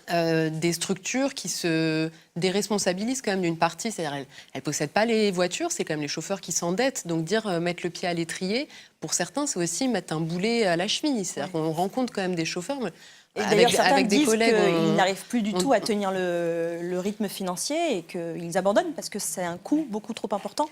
des structures qui se déresponsabilisent quand même d'une partie. C'est-à-dire elles ne possèdent pas les voitures, c'est quand même les chauffeurs qui s'endettent. Donc dire mettre le pied à l'étrier, pour certains, c'est aussi mettre un boulet à la cheville. C'est-à-dire qu'on rencontre quand même des chauffeurs... Et d'ailleurs, certains avec des disent collègues, qu'ils n'arrivent plus du tout à tenir le rythme financier et qu'ils abandonnent parce que c'est un coût beaucoup trop important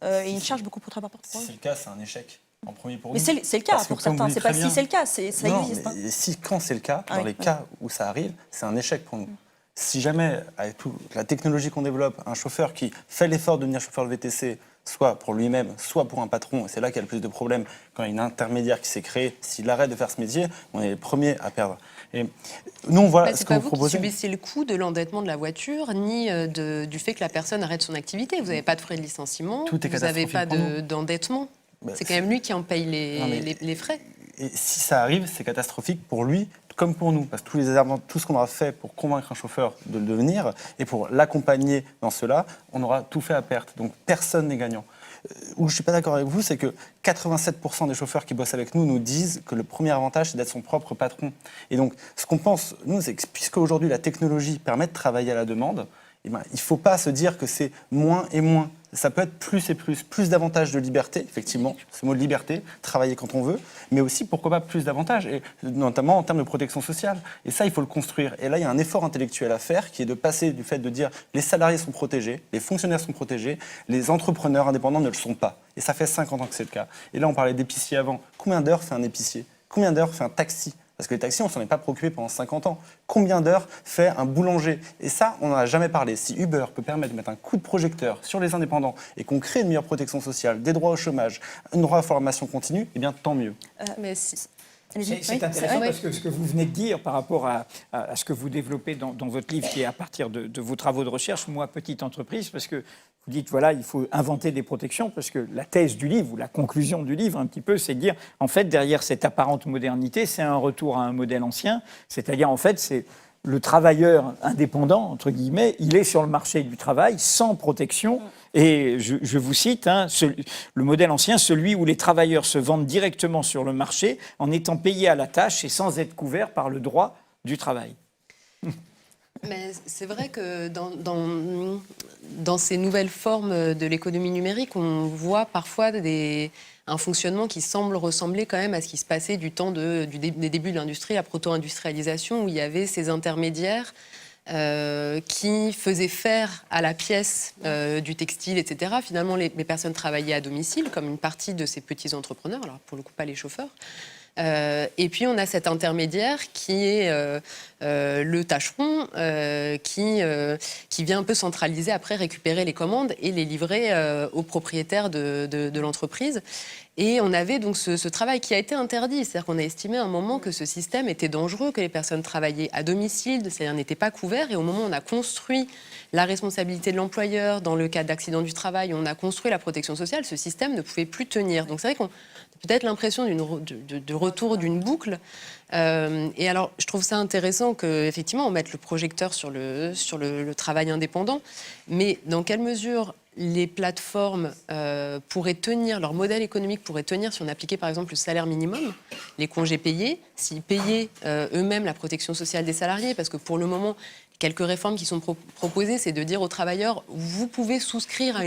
et une charge beaucoup trop importante. Si c'est le cas, c'est un échec. En premier pour Mais nous. c'est le cas Parce que pour comme certains. vous le C'est pas dites si très c'est le cas, ça Non, existe. mais si, quand c'est le cas, Ah dans oui, les cas où ça arrive, c'est un échec pour nous. Si jamais, avec toute la technologie qu'on développe, un chauffeur qui fait l'effort de devenir chauffeur de VTC, soit pour lui-même, soit pour un patron, et c'est là qu'il y a le plus de problèmes, quand il y a une intermédiaire qui s'est créée, s'il arrête de faire ce métier, on est les premiers à perdre. Et nous, voilà c'est ce que pas vous vous qui proposez. subissez le coût de l'endettement de la voiture, ni du fait que la personne arrête son activité. Vous n'avez pas de frais de licenciement, Tout est vous n'avez pas catastrophique pour d'endettement. Bah, C'est quand même lui qui en paye Non, mais- les frais. Et si ça arrive, c'est catastrophique pour lui comme pour nous. Parce que tout ce qu'on aura fait pour convaincre un chauffeur de le devenir et pour l'accompagner dans cela, on aura tout fait à perte. Donc personne n'est gagnant. Où je ne suis pas d'accord avec vous, c'est que 87% des chauffeurs qui bossent avec nous nous disent que le premier avantage, c'est d'être son propre patron. Et donc, ce qu'on pense, nous, c'est que puisque aujourd'hui la technologie permet de travailler à la demande, eh ben, il ne faut pas se dire que c'est moins et moins. Ça peut être plus et plus d'avantages de liberté, effectivement, ce mot de liberté, travailler quand on veut, mais aussi, pourquoi pas, plus d'avantages, et notamment en termes de protection sociale. Et ça, il faut le construire. Et là, il y a un effort intellectuel à faire qui est de passer du fait de dire les salariés sont protégés, les fonctionnaires sont protégés, les entrepreneurs indépendants ne le sont pas. Et ça fait 50 ans que c'est le cas. Et là, on parlait d'épicier avant. Combien d'heures fait un épicier? Combien d'heures fait un taxi? Parce que les taxis, on ne s'en est pas préoccupé pendant 50 ans. Combien d'heures fait un boulanger? Et ça, on n'en a jamais parlé. Si Uber peut permettre de mettre un coup de projecteur sur les indépendants et qu'on crée une meilleure protection sociale, des droits au chômage, un droit à la formation continue, eh bien, tant mieux. Mais si- C'est intéressant parce que ce que vous venez de dire par rapport à ce que vous développez dans votre livre, qui est à partir de vos travaux de recherche, moi, petite entreprise, parce que vous dites, voilà, il faut inventer des protections, parce que la thèse du livre, ou la conclusion du livre, un petit peu, c'est de dire, en fait, derrière cette apparente modernité, c'est un retour à un modèle ancien, c'est-à-dire, en fait, c'est le travailleur indépendant, entre guillemets, il est sur le marché du travail sans protection. Et je vous cite, le modèle ancien, celui où les travailleurs se vendent directement sur le marché en étant payés à la tâche et sans être couverts par le droit du travail. Mais c'est vrai que dans ces nouvelles formes de l'économie numérique, on voit parfois un fonctionnement qui semble ressembler quand même à ce qui se passait du temps des débuts de l'industrie, la proto-industrialisation, où il y avait ces intermédiaires qui faisaient faire à la pièce du textile, etc. Finalement, les personnes travaillaient à domicile, comme une partie de ces petits entrepreneurs, alors pour le coup pas les chauffeurs. Et puis on a cet intermédiaire qui est le tâcheron qui vient un peu centraliser, après récupérer les commandes et les livrer aux propriétaires de l'entreprise. Et on avait donc ce travail qui a été interdit. C'est-à-dire qu'on a estimé à un moment que ce système était dangereux, que les personnes travaillaient à domicile, c'est-à-dire n'étaient pas couverts. Et au moment où on a construit la responsabilité de l'employeur dans le cas d'accident du travail, on a construit la protection sociale, ce système ne pouvait plus tenir. Donc c'est vrai qu'on a peut-être l'impression de retour d'une boucle. Et alors, je trouve ça intéressant qu'effectivement, on mette le projecteur sur le travail indépendant. Mais dans quelle mesure les plateformes pourraient tenir, leur modèle économique pourrait tenir si on appliquait par exemple le salaire minimum, les congés payés, s'ils payaient eux-mêmes la protection sociale des salariés, parce que pour le moment, quelques réformes qui sont proposées, c'est de dire aux travailleurs, vous pouvez souscrire à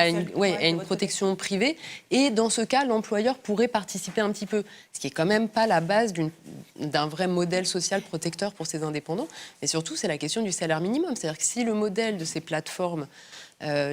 une protection privée, et dans ce cas, l'employeur pourrait participer un petit peu, ce qui est quand même pas la base d'un vrai modèle social protecteur pour ces indépendants. Mais surtout, c'est la question du salaire minimum. C'est-à-dire que si le modèle de ces plateformes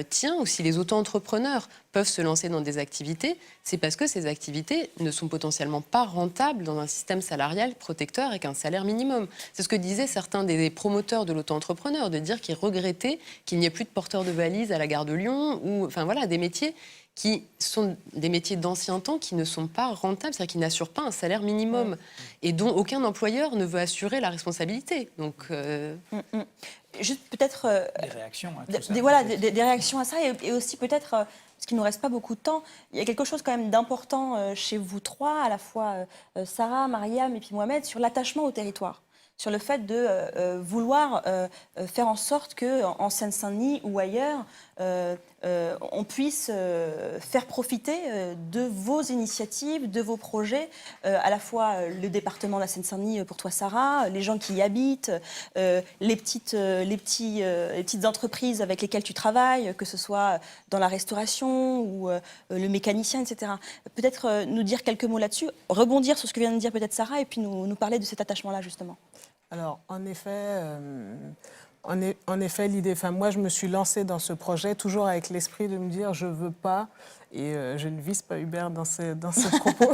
tient, ou si les auto-entrepreneurs peuvent se lancer dans des activités, c'est parce que ces activités ne sont potentiellement pas rentables dans un système salarial protecteur avec un salaire minimum. C'est ce que disaient certains des promoteurs de l'auto-entrepreneur, de dire qu'ils regrettaient qu'il n'y ait plus de porteurs de valises à la gare de Lyon, ou enfin voilà, des métiers qui sont des métiers d'ancien temps qui ne sont pas rentables, c'est-à-dire qui n'assurent pas un salaire minimum et dont aucun employeur ne veut assurer la responsabilité. Donc, Juste peut-être Des réactions à tout ça. des réactions à ça et aussi peut-être, parce qu'il ne nous reste pas beaucoup de temps, il y a quelque chose quand même d'important chez vous trois, à la fois Sarah, Mariam et puis Mohamed, sur l'attachement au territoire, sur le fait de vouloir faire en sorte qu'en Seine-Saint-Denis ou ailleurs, on puisse faire profiter de vos initiatives, de vos projets, à la fois le département de la Seine-Saint-Denis pour toi Sarah, les gens qui y habitent, les petites entreprises avec lesquelles tu travailles, que ce soit dans la restauration ou le mécanicien, etc. Peut-être nous dire quelques mots là-dessus, rebondir sur ce que vient de dire peut-être Sarah et puis nous parler de cet attachement-là justement. Alors, en effet, l'idée, moi je me suis lancée dans ce projet toujours avec l'esprit de me dire je ne veux pas, et je ne vise pas Hubert dans ce propos,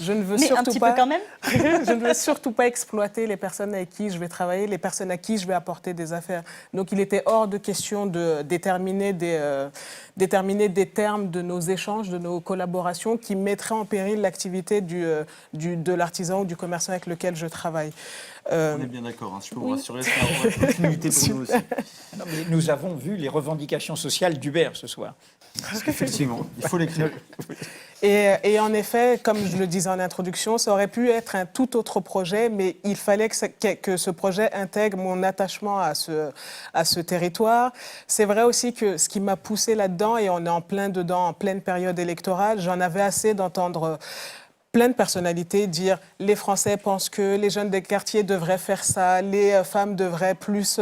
je ne veux Mais surtout un petit pas, peu quand même. je ne veux surtout pas exploiter les personnes avec qui je vais travailler, les personnes à qui je vais apporter des affaires. Donc il était hors de question de déterminer des termes de nos échanges, de nos collaborations qui mettraient en péril l'activité de l'artisan ou du commerçant avec lequel je travaille. On est bien d'accord, je peux vous rassurer, c'est une continuité pour nous aussi. Non, mais nous avons vu les revendications sociales d'Hubert ce soir. Effectivement, il faut l'écrire. Et en effet, comme je le disais en introduction, ça aurait pu être un tout autre projet, mais il fallait que ce projet intègre mon attachement à ce territoire. C'est vrai aussi que ce qui m'a poussé là-dedans, et on est en plein dedans, en pleine période électorale, j'en avais assez d'entendre plein de personnalités dire les Français pensent que les jeunes des quartiers devraient faire ça, les femmes devraient plus...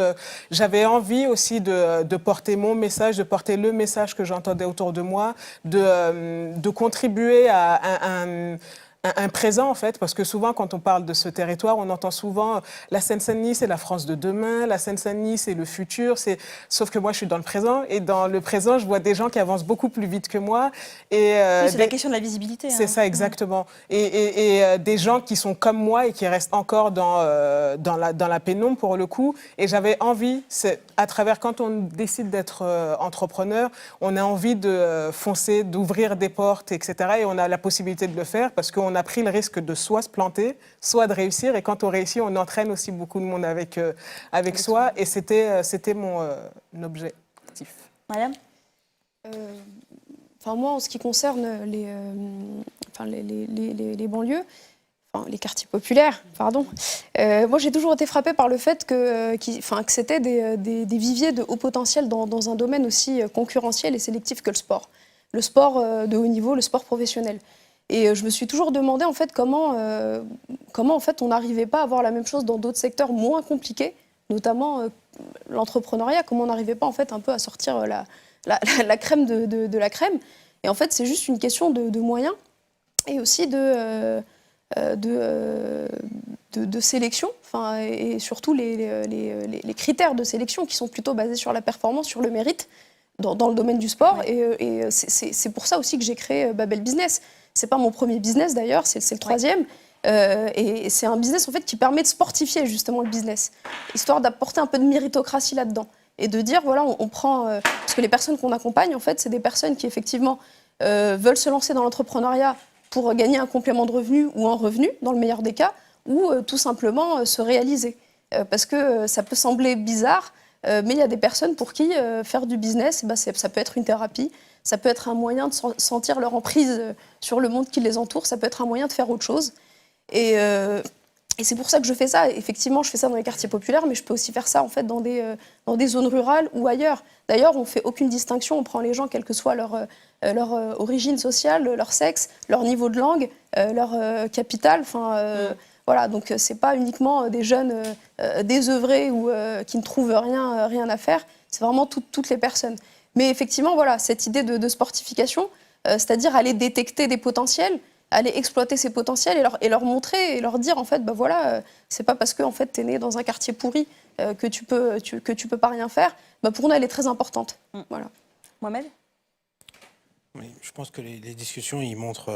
J'avais envie aussi de porter mon message, de porter le message que j'entendais autour de moi, de contribuer à un présent, en fait, parce que souvent, quand on parle de ce territoire, on entend souvent la Seine-Saint-Denis, c'est la France de demain, la Seine-Saint-Denis, c'est le futur, sauf que moi, je suis dans le présent, et dans le présent, je vois des gens qui avancent beaucoup plus vite que moi. Et, c'est la question de la visibilité. C'est ça, exactement. Et des gens qui sont comme moi et qui restent encore dans la pénombre, pour le coup. Et j'avais envie, à travers, quand on décide d'être entrepreneur, on a envie de foncer, d'ouvrir des portes, etc. Et on a la possibilité de le faire parce qu'on a pris le risque de soit se planter, soit de réussir. Et quand on réussit, on entraîne aussi beaucoup de monde avec soi. Et c'était mon objectif. Madame ? Enfin, moi, en ce qui concerne les banlieues, enfin, les quartiers populaires, pardon, moi, j'ai toujours été frappée par le fait que c'était des viviers de haut potentiel dans un domaine aussi concurrentiel et sélectif que le sport. Le sport de haut niveau, le sport professionnel. Et je me suis toujours demandé en fait comment en fait on n'arrivait pas à avoir la même chose dans d'autres secteurs moins compliqués, notamment l'entrepreneuriat. Comment on n'arrivait pas en fait un peu à sortir la crème de la crème. Et en fait c'est juste une question de moyens et aussi de sélection. Enfin et surtout les critères de sélection qui sont plutôt basés sur la performance, sur le mérite dans le domaine du sport. Ouais. Et c'est pour ça aussi que j'ai créé Babel Business. C'est pas mon premier business d'ailleurs, c'est le troisième. Et c'est un business en fait qui permet de sportifier justement le business, histoire d'apporter un peu de méritocratie là-dedans et de dire voilà on prend parce que les personnes qu'on accompagne en fait c'est des personnes qui effectivement veulent se lancer dans l'entrepreneuriat pour gagner un complément de revenu ou un revenu dans le meilleur des cas ou tout simplement se réaliser parce que ça peut sembler bizarre mais il y a des personnes pour qui faire du business ça peut être une thérapie. Ça peut être un moyen de sentir leur emprise sur le monde qui les entoure. Ça peut être un moyen de faire autre chose. Et c'est pour ça que je fais ça. Effectivement, je fais ça dans les quartiers populaires, mais je peux aussi faire ça en fait, dans des zones rurales ou ailleurs. D'ailleurs, on ne fait aucune distinction. On prend les gens, quelle que soit leur origine sociale, leur sexe, leur niveau de langue, leur capital. Voilà, donc ce n'est pas uniquement des jeunes désœuvrés ou qui ne trouvent rien à faire. C'est vraiment toutes les personnes. Mais effectivement, voilà, cette idée de sportification, c'est-à-dire aller détecter des potentiels, aller exploiter ces potentiels et leur montrer et leur dire, en fait, c'est pas parce que en fait, tu es né dans un quartier pourri que tu peux pas rien faire. Pour nous, elle est très importante. Voilà. Mohamed ? Oui, je pense que les discussions, ils montrent...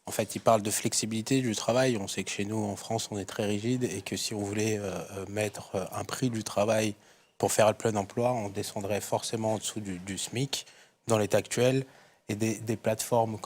en fait, ils parlent de flexibilité du travail. On sait que chez nous, en France, on est très rigide et que si on voulait mettre un prix du travail pour faire le plein emploi, on descendrait forcément en dessous du SMIC dans l'état actuel. Et des plateformes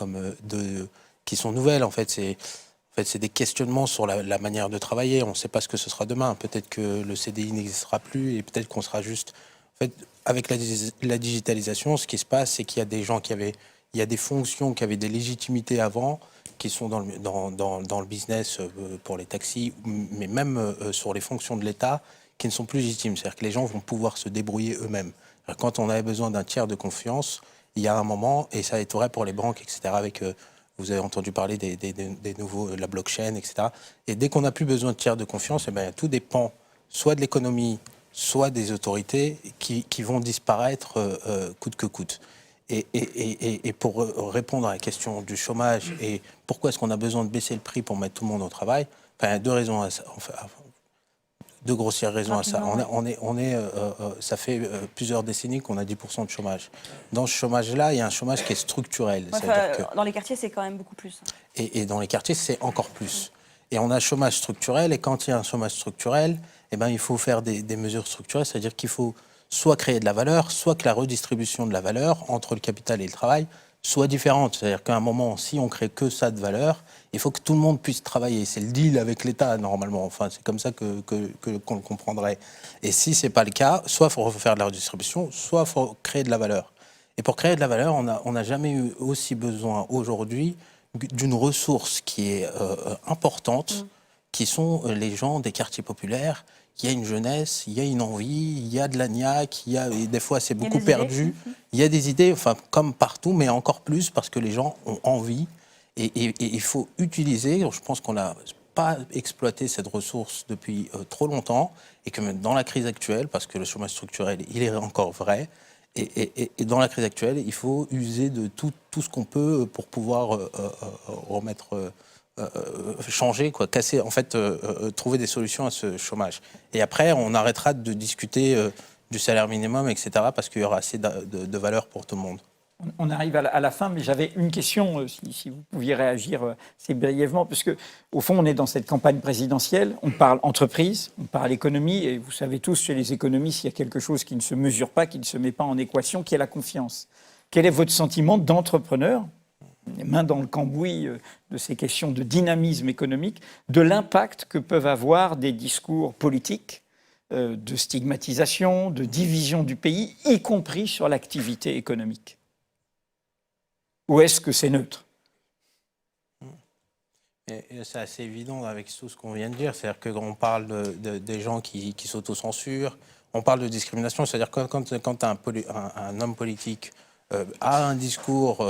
qui sont nouvelles, en fait, c'est des questionnements sur la manière de travailler. On ne sait pas ce que ce sera demain. Peut-être que le CDI n'existera plus et peut-être qu'on sera juste... En fait, avec la digitalisation, ce qui se passe, c'est qu'il y a des gens il y a des fonctions qui avaient des légitimités avant, qui sont dans le business pour les taxis, mais même sur les fonctions de l'État, qui ne sont plus légitimes. C'est-à-dire que les gens vont pouvoir se débrouiller eux-mêmes. Quand on avait besoin d'un tiers de confiance, il y a un moment, et ça a été vrai pour les banques, etc., avec, vous avez entendu parler des nouveaux, de la blockchain, etc. Et dès qu'on n'a plus besoin de tiers de confiance, eh bien, tout dépend soit de l'économie, soit des autorités qui vont disparaître coûte que coûte. Et pour répondre à la question du chômage et pourquoi est-ce qu'on a besoin de baisser le prix pour mettre tout le monde au travail, enfin, il y a deux raisons à ça. Deux grossières raisons à ça. Ça fait plusieurs décennies qu'on a 10% de chômage. Dans ce chômage-là, il y a un chômage qui est structurel. Dans les quartiers, c'est quand même beaucoup plus. Et dans les quartiers, c'est encore plus. Et on a un chômage structurel, et quand il y a un chômage structurel, eh ben, il faut faire des mesures structurelles, c'est-à-dire qu'il faut soit créer de la valeur, soit que la redistribution de la valeur entre le capital et le travail soit différente. C'est-à-dire qu'à un moment, si on crée que ça de valeur, il faut que tout le monde puisse travailler. C'est le deal avec l'État, normalement. Enfin, c'est comme ça qu'on le comprendrait. Et si ce n'est pas le cas, soit il faut faire de la redistribution, soit il faut créer de la valeur. Et pour créer de la valeur, on n'a jamais eu aussi besoin aujourd'hui d'une ressource qui est importante, qui sont les gens des quartiers populaires. Il y a une jeunesse, il y a une envie, il y a de la niaque, et des fois c'est beaucoup perdu. Il y a des idées, enfin, comme partout, mais encore plus parce que les gens ont envie. Et il faut utiliser, je pense qu'on n'a pas exploité cette ressource depuis trop longtemps, et que même dans la crise actuelle, parce que le chômage structurel, il est encore vrai, et dans la crise actuelle, il faut user de tout ce qu'on peut pour pouvoir remettre... changer, quoi, casser, en fait, trouver des solutions à ce chômage. Et après, on arrêtera de discuter du salaire minimum, etc., parce qu'il y aura assez de valeur pour tout le monde. On arrive à la fin, mais j'avais une question, si vous pouviez réagir assez brièvement, parce qu'au fond, on est dans cette campagne présidentielle, on parle entreprise, on parle économie, et vous savez tous, chez les économistes, il y a quelque chose qui ne se mesure pas, qui ne se met pas en équation, qui est la confiance. Quel est votre sentiment d'entrepreneur, les mains dans le cambouis de ces questions de dynamisme économique, de l'impact que peuvent avoir des discours politiques, de stigmatisation, de division du pays, y compris sur l'activité économique? Ou est-ce que c'est neutre? C'est assez évident avec tout ce qu'on vient de dire. C'est-à-dire que quand on parle des gens qui s'autocensurent, on parle de discrimination. C'est-à-dire que quand un homme politique a un discours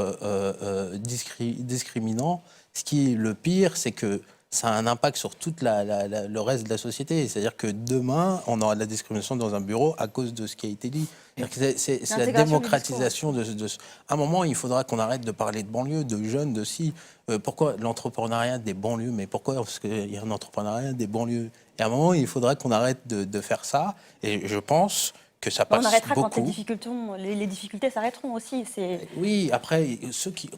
discriminant, ce qui est le pire, c'est que ça a un impact sur tout le reste de la société. C'est-à-dire que demain, on aura de la discrimination dans un bureau à cause de ce qui a été dit. C'est la démocratisation de... À un moment, il faudra qu'on arrête de parler de banlieue, de jeunes, de si. Pourquoi l'entrepreneuriat des banlieues? Mais pourquoi? Parce qu'il y a un entrepreneuriat des banlieues. Et à un moment, il faudra qu'on arrête de faire ça. Et je pense que ça passe beaucoup. On arrêtera quand les difficultés s'arrêteront aussi. Oui, après,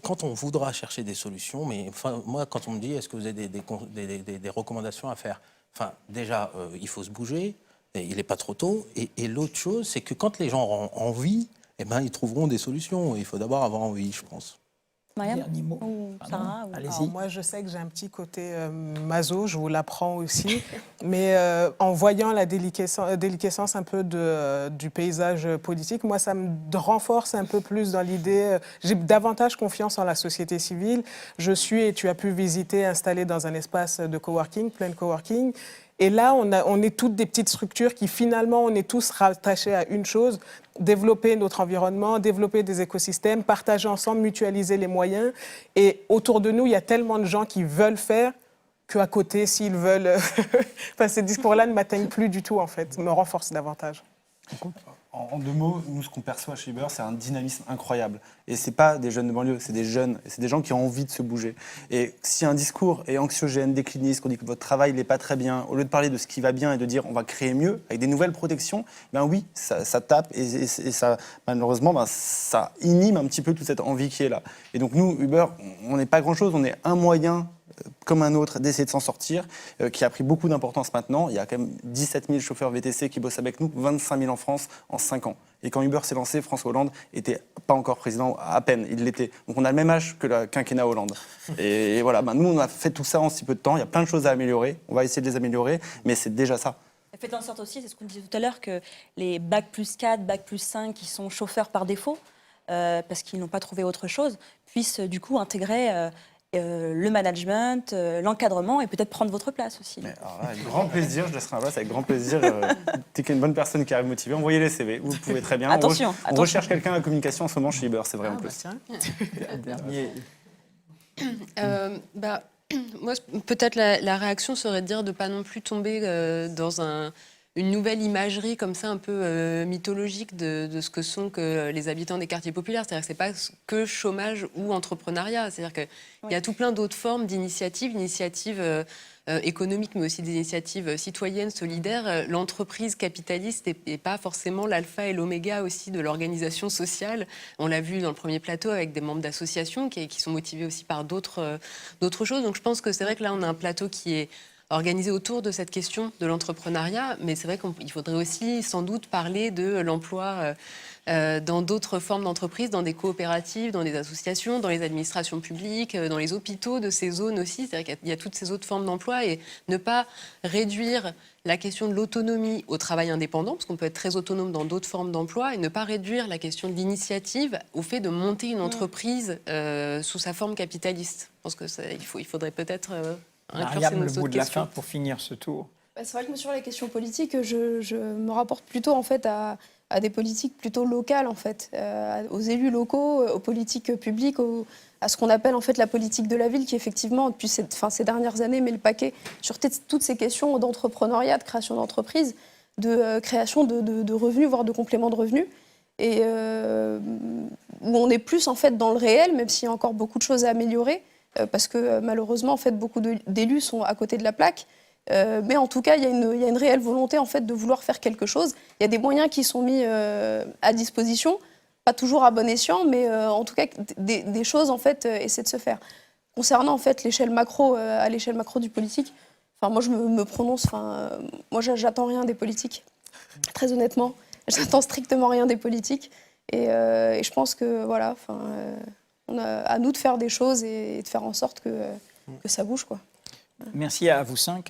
quand on voudra chercher des solutions, mais enfin, moi, quand on me dit, est-ce que vous avez des recommandations à faire? Enfin, déjà, il faut se bouger, il n'est pas trop tôt. Et l'autre chose, c'est que quand les gens ont envie, eh ben, ils trouveront des solutions. Il faut d'abord avoir envie, je pense. Sarah, allez-y. Moi, je sais que j'ai un petit côté maso, je vous l'apprends aussi, mais en voyant la déliquescence un peu du paysage politique, moi, ça me renforce un peu plus dans l'idée. J'ai davantage confiance en la société civile. Je suis, et tu as pu visiter, installé dans un espace de coworking, plein coworking. Et là, on est toutes des petites structures qui, finalement, on est tous rattachés à une chose, développer notre environnement, développer des écosystèmes, partager ensemble, mutualiser les moyens. Et autour de nous, il y a tellement de gens qui veulent faire qu'à côté, s'ils veulent... enfin, ces discours-là ne m'atteignent plus du tout, en fait, me renforcent davantage. En deux mots, nous, ce qu'on perçoit chez Uber, c'est un dynamisme incroyable. Et ce n'est pas des jeunes de banlieue, c'est des jeunes, c'est des gens qui ont envie de se bouger. Et si un discours est anxiogène, décliniste, qu'on dit que votre travail n'est pas très bien, au lieu de parler de ce qui va bien et de dire on va créer mieux, avec des nouvelles protections, ben oui, ça tape et ça, malheureusement, ben, ça inhibe un petit peu toute cette envie qui est là. Et donc nous, Uber, on n'est pas grand-chose, on est un moyen comme un autre, d'essayer de s'en sortir, qui a pris beaucoup d'importance maintenant. Il y a quand même 17 000 chauffeurs VTC qui bossent avec nous, 25 000 en France en 5 ans. Et quand Uber s'est lancé, François Hollande n'était pas encore président, à peine, il l'était. Donc on a le même âge que le quinquennat Hollande. Et voilà, ben nous on a fait tout ça en si peu de temps, il y a plein de choses à améliorer, on va essayer de les améliorer, mais c'est déjà ça. Faites en sorte aussi, c'est ce qu'on disait tout à l'heure, que les Bac+4, Bac+5 qui sont chauffeurs par défaut, parce qu'ils n'ont pas trouvé autre chose, puissent du coup intégrer le management, l'encadrement et peut-être prendre votre place aussi. Mais alors là, avec grand plaisir, je laisserai ma place avec grand plaisir. Dès qu'il y a une bonne personne qui arrive motivée, envoyez les CV. Vous pouvez très bien. Attention, on recherche quelqu'un à la communication en ce moment chez Uber, c'est vrai en plus. Tiens. Dernier. Moi, peut-être la réaction serait de dire de ne pas non plus tomber dans une nouvelle imagerie comme ça un peu mythologique de ce que sont que les habitants des quartiers populaires. C'est-à-dire que ce n'est pas que chômage ou entrepreneuriat. C'est-à-dire qu'il y a tout plein d'autres formes d'initiatives économiques, mais aussi des initiatives citoyennes, solidaires. L'entreprise capitaliste n'est pas forcément l'alpha et l'oméga aussi de l'organisation sociale. On l'a vu dans le premier plateau avec des membres d'associations qui sont motivés aussi par d'autres choses. Donc je pense que c'est vrai que là, on a un plateau qui est organisé autour de cette question de l'entrepreneuriat, mais c'est vrai qu'il faudrait aussi sans doute parler de l'emploi dans d'autres formes d'entreprises, dans des coopératives, dans des associations, dans les administrations publiques, dans les hôpitaux de ces zones aussi. C'est-à-dire qu'il y a toutes ces autres formes d'emploi et ne pas réduire la question de l'autonomie au travail indépendant, parce qu'on peut être très autonome dans d'autres formes d'emploi, et ne pas réduire la question de l'initiative au fait de monter une entreprise sous sa forme capitaliste. Je pense qu'il faudrait peut-être Mariam, le mot de la fin pour finir ce tour. C'est vrai que sur les questions politiques, je me rapporte plutôt en fait à des politiques plutôt locales en fait, aux élus locaux, aux politiques publiques, à ce qu'on appelle en fait la politique de la ville, qui effectivement depuis ces dernières années met le paquet sur toutes ces questions d'entrepreneuriat, de création d'entreprises, de création de revenus, voire de compléments de revenus, et où on est plus en fait dans le réel, même s'il y a encore beaucoup de choses à améliorer. Parce que malheureusement, en fait, beaucoup d'élus sont à côté de la plaque. Mais en tout cas, il y a une réelle volonté en fait, de vouloir faire quelque chose. Il y a des moyens qui sont mis à disposition, pas toujours à bon escient, mais en tout cas, des choses en fait, essaient de se faire. Concernant en fait, l'échelle macro, à l'échelle macro du politique, moi, je me prononce, moi, j'attends rien des politiques, très honnêtement. J'attends strictement rien des politiques. Et je pense que, voilà, on a à nous de faire des choses et de faire en sorte que ça bouge, quoi. Merci à vous cinq.